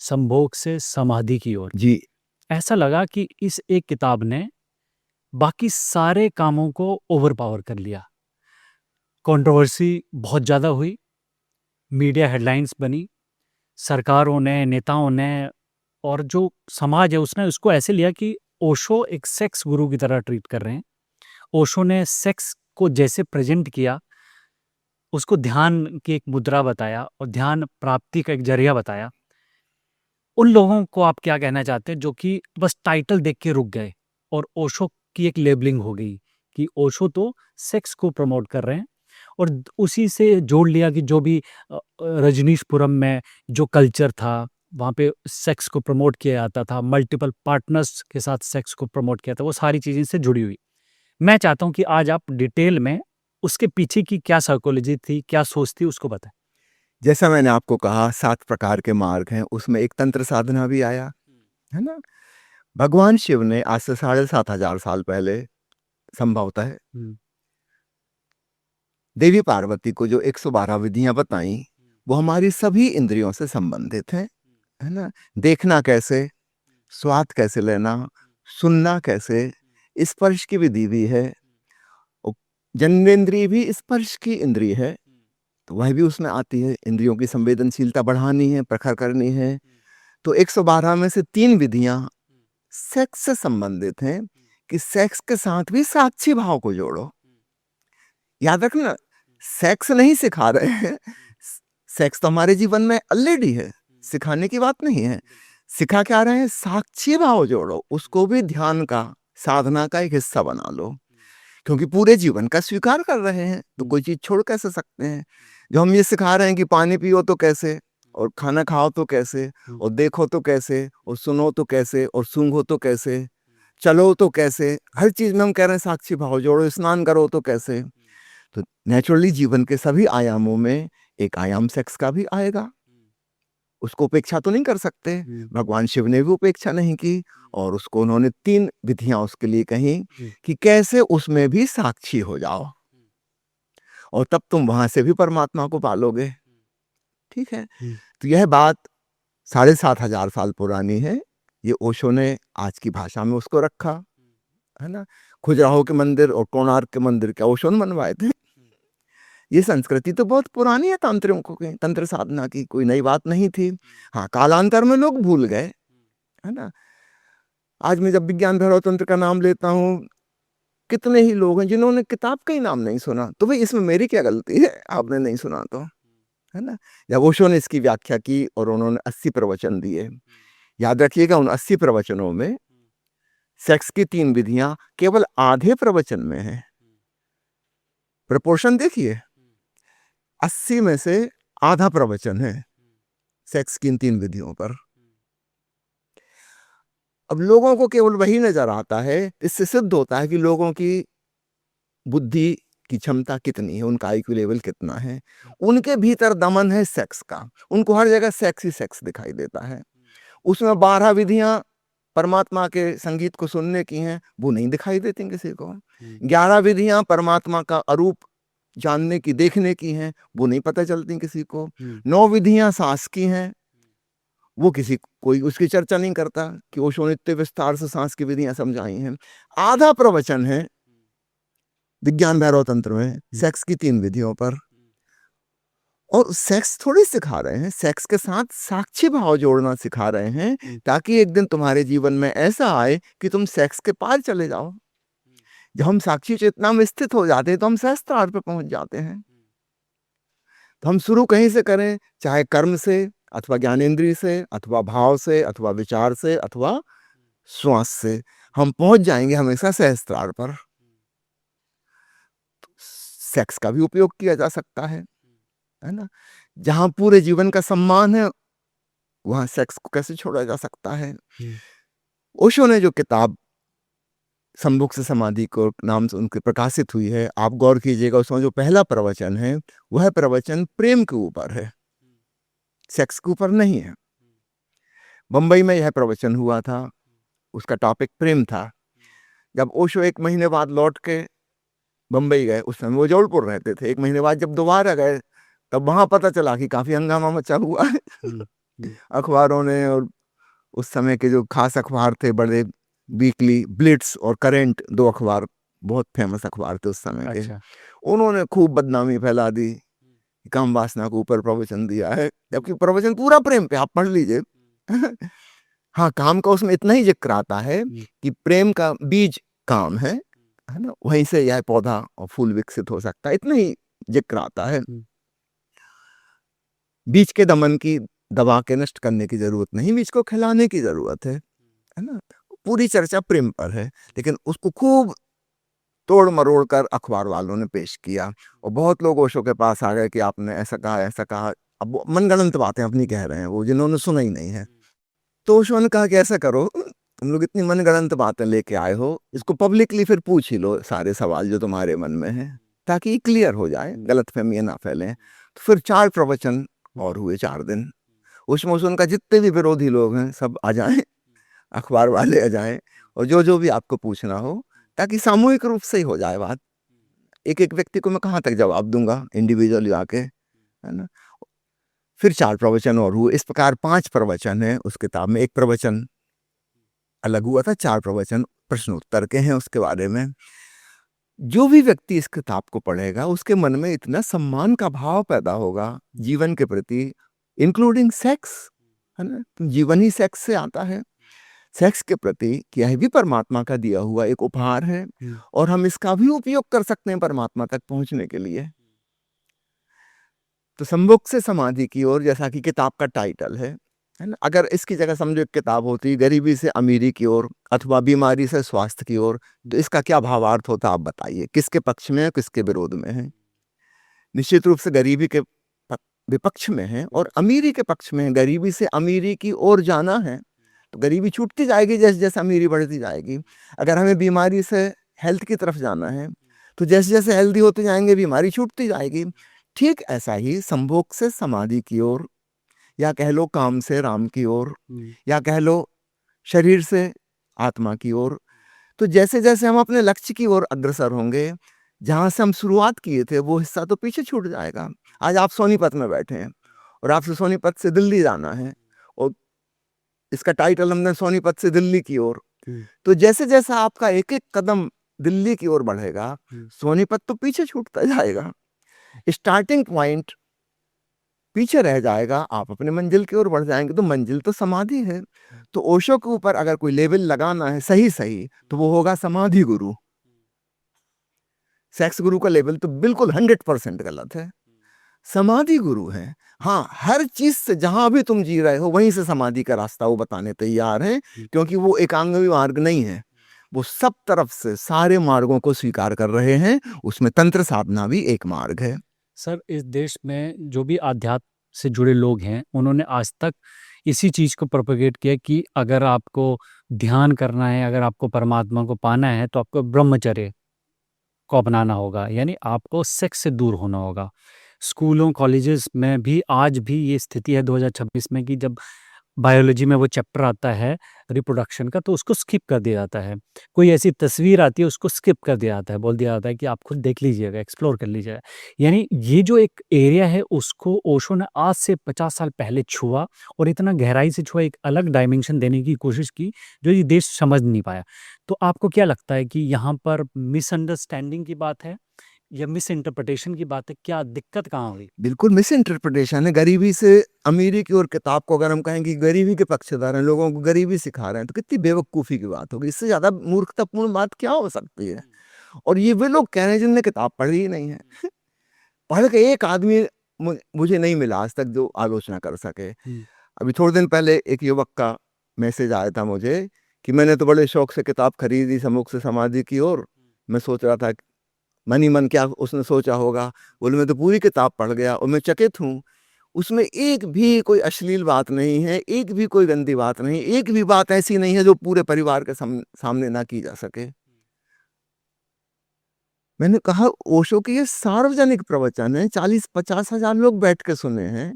संभोग से समाधि की ओर। जी। ऐसा लगा कि इस एक किताब ने बाकी सारे कामों को ओवर पावर कर लिया। कंट्रोवर्सी बहुत ज़्यादा हुई, मीडिया हेडलाइंस बनी, सरकारों ने, नेताओं ने और जो समाज है उसने उसको ऐसे लिया कि ओशो एक सेक्स गुरु की तरह ट्रीट कर रहे हैं। ओशो ने सेक्स को जैसे प्रेजेंट किया, उसको ध्यान की एक मुद्रा बताया और ध्यान प्राप्ति का एक जरिया बताया। उन लोगों को आप क्या कहना चाहते हैं जो कि बस टाइटल देख के रुक गए और ओशो की एक लेबलिंग हो गई कि ओशो तो सेक्स को प्रमोट कर रहे हैं, और उसी से जोड़ लिया कि जो भी रजनीशपुरम में जो कल्चर था, वहाँ पे सेक्स को प्रमोट किया जाता था, मल्टीपल पार्टनर्स के साथ सेक्स को प्रमोट किया था, वो सारी चीज़ें से जुड़ी हुई। मैं चाहता हूँ कि आज आप डिटेल में उसके पीछे की क्या साइकोलॉजी थी, क्या सोच थी, उसको बताएं। जैसा मैंने आपको कहा 7 प्रकार के मार्ग हैं, उसमें एक तंत्र साधना भी आया, है ना? भगवान शिव ने आज से 7,500 साल पहले संभवतः हुँ, देवी पार्वती को जो 112 विधियां बताई, वो हमारी सभी इंद्रियों से संबंधित हैं, है ना? देखना कैसे, स्वाद कैसे लेना, सुनना कैसे, स्पर्श की विधि भी है, और जन्नेंद्रिय भी स्पर्श की इंद्रिय है, तो वह भी उसमें आती है। इंद्रियों की संवेदनशीलता बढ़ानी है, प्रखर करनी है। तो 112 में से 3 विधियां सेक्स से संबंधित हैं कि सेक्स के साथ भी साक्षी भाव को जोड़ो। याद रखना, सेक्स नहीं सिखा रहे हैं, सेक्स तो हमारे जीवन में ऑलरेडी है, सिखाने की बात नहीं है। सिखा क्या रहे हैं? साक्षी भाव जोड़ो, उसको भी ध्यान का, साधना का एक हिस्सा बना लो, क्योंकि पूरे जीवन का स्वीकार कर रहे हैं तो कोई चीज छोड़ कैसे सकते हैं। जो हम ये सिखा रहे हैं कि पानी पियो तो कैसे, और खाना खाओ तो कैसे, और देखो तो कैसे, और सुनो तो कैसे, और सूंघो तो कैसे, चलो तो कैसे, हर चीज में हम कह रहे हैं साक्षी भाव जोड़ो, स्नान करो तो कैसे। तो नेचुरली जीवन के सभी आयामों में एक आयाम सेक्स का भी आएगा, उसको उपेक्षा तो नहीं कर सकते। भगवान शिव ने भी उपेक्षा नहीं की, और उसको उन्होंने 3 विधियां उसके लिए कही कि कैसे उसमें भी साक्षी हो जाओ, और तब तुम वहां से भी परमात्मा को पालोगे। ठीक है, तो यह बात 7,500 साल पुरानी है। ये ओशो ने आज की भाषा में उसको रखा, है ना? खजुराहो के मंदिर और कोणार्क के मंदिर क्या ओशो ने बनवाए थे? ये संस्कृति तो बहुत पुरानी है तंत्रों को, तंत्र साधना की कोई नई बात नहीं थी। हाँ, कालांतर में लोग भूल गए, है ना? आज मैं जब विज्ञान भैरव तंत्र का नाम लेता हूँ, कितने ही लोग हैं जिन्होंने किताब का ही नाम नहीं सुना। तो भाई इसमें मेरी क्या गलती है, आपने नहीं सुना तो, है ना? जब ओशो ने इसकी व्याख्या की और उन्होंने 80 प्रवचन दिए, याद रखिएगा उन 80 प्रवचनों में सेक्स की 3 विधियां केवल आधे प्रवचन में है। प्रपोर्शन देखिए, 80 में से आधा प्रवचन है सेक्स की इन 3 विधियों पर। अब लोगों को केवल वही नजर आता है, इससे सिद्ध होता है कि लोगों की बुद्धि की क्षमता कितनी है, उनका आईक्यू लेवल कितना है। उनके भीतर दमन है सेक्स का, उनको हर जगह सेक्स ही सेक्स दिखाई देता है। उसमें 12 विधियां परमात्मा के संगीत को सुनने की हैं, वो नहीं दिखाई देती किसी को। 11 विधियां परमात्मा का अरूप जानने की, देखने की हैं, वो नहीं पता चलती किसी को। 9 विधियां सांस की हैं, वो किसी कोई उसकी चर्चा नहीं करता कि ओशो ने इतने विस्तार से सांस की विधियां समझाई हैं। आधा प्रवचन है विज्ञान भैरव तंत्र में सेक्स की 3 विधियों पर, और सेक्स थोड़ी सिखा रहे हैं, सेक्स के साथ साक्षी भाव जोड़ना सिखा रहे हैं, ताकि एक दिन तुम्हारे जीवन में ऐसा आए कि तुम सेक्स के पार चले जाओ। जब हम साक्षी चेतना में स्थित हो जाते हैं तो हम सहस्त्रार पे पहुंच जाते हैं। तो हम शुरू कहीं से करें, चाहे कर्म से, अथवा ज्ञानेंद्रिय से, अथवा भाव से, अथवा विचार से, अथवा श्वास से, हम पहुंच जाएंगे हमेशा सहस्त्रार पर। सेक्स का भी उपयोग किया जा सकता है ना? जहां पूरे जीवन का सम्मान है, वहां सेक्स को कैसे छोड़ा जा सकता है? ओशो ने जो किताब संभोग से समाधि को नाम से उनकी प्रकाशित हुई है, आप गौर कीजिएगा, उसमें जो पहला प्रवचन है वह प्रवचन प्रेम के ऊपर है, सेक्स के ऊपर नहीं है। बंबई में यह प्रवचन हुआ था, उसका टॉपिक प्रेम था। जब ओशो 1 महीने बाद लौट के बंबई गए, उस समय वो जबलपुर रहते थे, 1 महीने बाद जब दोबारा गए, तब वहां पता चला कि काफी हंगामा मचा हुआ है। अखबारों ने, और उस समय के जो खास अखबार थे बड़े, वीकली, ब्लिट्स और करंट, 2 अखबार बहुत फेमस अखबार थे उस समय के। अच्छा। उन्होंने खूब बदनामी फैला दी, काम वासना के ऊपर प्रवचन दिया है, जबकि प्रवचन पूरा प्रेम पे, आप पढ़ लीजिए। हाँ, काम का उसमें इतना ही ज़िक्र आता है कि प्रेम का बीज काम है ना? वहीं से यह पौधा और फूल विकसित हो सकता है, इतना ही ज़िक्र आता है। बीज के दमन की दबा के नष्ट करने की ज़रूरत नहीं, बीज को खिलाने की ज़रूरत है ना? पूरी चर्चा प्रेम पर है, लेकिन उसको खूब तोड़-मरोड़ कर अखबार वालों ने पेश किया, और बहुत लोग ओशो के पास आ गए कि आपने ऐसा कहा, ऐसा कहा। अब वो मनगढ़ंत बातें अपनी कह रहे हैं वो, जिन्होंने सुना ही नहीं है। तो ओशो ने कहा कि ऐसा करो, तुम लोग इतनी मनगढ़ंत बातें लेके आए हो, इसको पब्लिकली फिर पूछ ही लो सारे सवाल जो तुम्हारे मन में हैं, ताकि क्लियर हो जाए, गलतफ़हमियाँ ना फैलें। तो फिर 4 प्रवचन और हुए 4 दिन। उसमें उनका जितने भी विरोधी लोग हैं सब आ जाएँ, अखबार वाले आ जाएँ, और जो भी आपको पूछना हो, ताकि सामूहिक रूप से ही हो जाए बात। एक-एक व्यक्ति को मैं कहाँ तक जवाब दूँगा इंडिविजुअली आके, है ना? फिर 4 प्रवचन और हुए। इस प्रकार 5 प्रवचन हैं उस किताब में। 1 प्रवचन अलग हुआ था, 4 प्रवचन प्रश्नोत्तर के हैं उसके बारे में। जो भी व्यक्ति इस किताब को पढ़ेगा, उसके मन में इतना सम्मान का भाव पैदा होगा जीवन के प्रति, इंक्लूडिंग सेक्स, है ना? तो जीवन ही सेक्स से आता है। सेक्स के प्रति कि यह भी परमात्मा का दिया हुआ एक उपहार है, और हम इसका भी उपयोग कर सकते हैं परमात्मा तक पहुंचने के लिए। तो संभोग से समाधि की ओर, जैसा कि किताब का टाइटल है ना? अगर इसकी जगह समझो एक किताब होती गरीबी से अमीरी की ओर, अथवा बीमारी से स्वास्थ्य की ओर, तो इसका क्या भावार्थ होता, आप बताइए, किसके पक्ष में है, किसके विरोध में है? निश्चित रूप से गरीबी के विपक्ष में है, और अमीरी के पक्ष में है। गरीबी से अमीरी की ओर जाना है तो गरीबी छूटती जाएगी जैसे जैसे अमीरी बढ़ती जाएगी। अगर हमें बीमारी से हेल्थ की तरफ जाना है तो जैसे जैसे हेल्दी होते जाएंगे बीमारी छूटती जाएगी। ठीक ऐसा ही संभोग से समाधि की ओर, या कह लो काम से राम की ओर, या कह लो शरीर से आत्मा की ओर, तो जैसे जैसे हम अपने लक्ष्य की ओर अग्रसर होंगे, जहाँ से हम शुरुआत किए थे वो हिस्सा तो पीछे छूट जाएगा। आज आप सोनीपत में बैठे हैं और आपसे सोनीपत से दिल्ली जाना है, और इसका टाइटल हमने सोनीपत से दिल्ली की ओर। तो जैसे जैसा आपका एक एक कदम दिल्ली की ओर बढ़ेगा, सोनीपत तो पीछे छूटता जाएगा, स्टार्टिंग पॉइंट पीछे रह जाएगा, आप अपने मंजिल की ओर बढ़ जाएंगे। तो मंजिल तो समाधि है। तो ओशो के ऊपर अगर कोई लेबल लगाना है सही सही, तो वो होगा समाधि गुरु। सेक्स गुरु का लेबल तो बिल्कुल 100% गलत है। समाधि गुरु है। हाँ, हर चीज से जहां भी तुम जी रहे हो वहीं से समाधि का रास्ता वो बताने तैयार है, क्योंकि वो एकांगी मार्ग नहीं है, वो सब तरफ से सारे मार्गों को स्वीकार कर रहे हैं। उसमें तंत्र साधना भी एक मार्ग है। सर, इस देश में जो भी आध्यात्म से जुड़े लोग हैं, उन्होंने आज तक इसी चीज़ को प्रोपेगेट किया कि अगर आपको ध्यान करना है, अगर आपको परमात्मा को पाना है, तो आपको ब्रह्मचर्य को अपनाना होगा, यानी आपको सेक्स से दूर होना होगा। स्कूलों, कॉलेजेस में भी आज भी ये स्थिति है 2026 में कि जब बायोलॉजी में वो चैप्टर आता है रिप्रोडक्शन का, तो उसको स्किप कर दिया जाता है। कोई ऐसी तस्वीर आती है, उसको स्किप कर दिया जाता है, बोल दिया जाता है कि आप खुद देख लीजिएगा, एक्सप्लोर कर लीजिएगा। यानी ये जो एक एरिया है, उसको ओशो ने आज से 50 साल पहले छुआ, और इतना गहराई से छुआ, एक अलग डायमेंशन देने की कोशिश की, जो ये देश समझ नहीं पाया। तो आपको क्या लगता है कि यहाँ पर मिसअंडरस्टैंडिंग की बात है या मिस इंटरप्रिटेशन की बात है? क्या दिक्कत कहाँ हुई? बिल्कुल मिस इंटरप्रिटेशन है। गरीबी से अमीरी की ओर किताब को अगर हम कहेंगे गरीबी के पक्षधर हैं, लोगों को गरीबी सिखा रहे हैं, तो कितनी बेवकूफ़ी की बात होगी। इससे ज़्यादा मूर्खतापूर्ण बात क्या हो सकती है? और ये वे लोग कह रहे हैं जिनने किताब पढ़ी ही नहीं है। पढ़ के एक आदमी मुझे नहीं मिला आज तक जो आलोचना कर सके। अभी थोड़े दिन पहले एक युवक का मैसेज आया था मुझे कि मैंने तो बड़े शौक से किताब खरीदी सम्मुख से समाधि की ओर। मैं सोच रहा था मन ही मन क्या उसने सोचा होगा। बोले मैं तो पूरी किताब पढ़ गया और मैं चकित हूँ। उसमें एक भी कोई अश्लील बात नहीं है, एक भी कोई गंदी बात नहीं, एक भी बात ऐसी नहीं है जो पूरे परिवार के सामने ना की जा सके। मैंने कहा ओशो के ये सार्वजनिक प्रवचन है, 40-50 हजार लोग बैठ के सुने हैं।